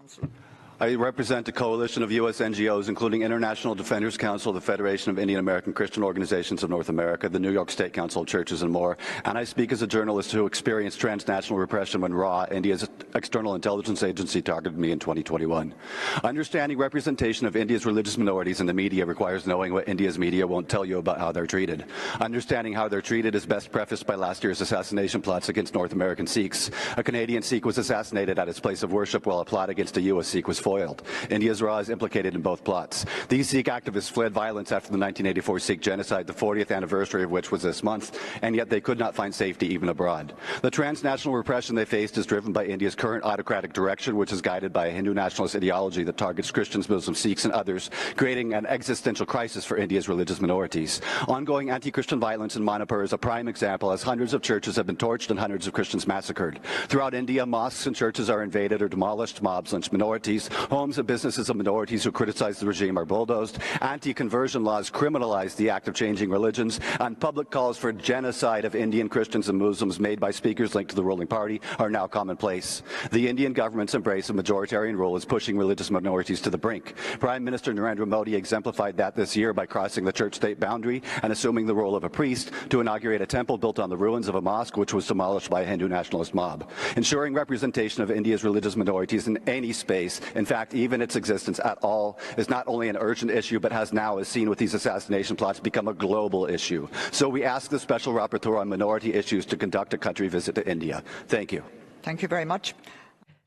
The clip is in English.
Council. I represent a coalition of U.S. NGOs, including International Defenders Council, the Federation of Indian American Christian Organizations of North America, the New York State Council of Churches, and more. And I speak as a journalist who experienced transnational repression when RAW, India's external intelligence agency, targeted me in 2021. Understanding representation of India's religious minorities in the media requires knowing what India's media won't tell you about how they're treated. Understanding how they're treated is best prefaced by last year's assassination plots against North American Sikhs. A Canadian Sikh was assassinated at his place of worship while a plot against a U.S. Sikh was foiled. India's RAW is implicated in both plots. These Sikh activists fled violence after the 1984 Sikh genocide, the 40th anniversary of which was this month, and yet they could not find safety even abroad. The transnational repression they faced is driven by India's current autocratic direction, which is guided by a Hindu nationalist ideology that targets Christians, Muslims, Sikhs, and others, creating an existential crisis for India's religious minorities. Ongoing anti-Christian violence in Manipur is a prime example, as hundreds of churches have been torched and hundreds of Christians massacred. Throughout India, mosques and churches are invaded or demolished, mobs lynch minorities, homes and businesses of minorities who criticize the regime are bulldozed, anti-conversion laws criminalize the act of changing religions, and public calls for genocide of Indian Christians and Muslims made by speakers linked to the ruling party are now commonplace. The Indian government's embrace of majoritarian rule is pushing religious minorities to the brink. Prime Minister Narendra Modi exemplified that this year by crossing the church-state boundary and assuming the role of a priest to inaugurate a temple built on the ruins of a mosque which was demolished by a Hindu nationalist mob. Ensuring representation of India's religious minorities in any space, in fact even its existence at all, is not only an urgent issue but has now, as seen with these assassination plots, become a global issue. So we ask the Special Rapporteur on Minority Issues to conduct a country visit to India. Thank you. Thank you very much.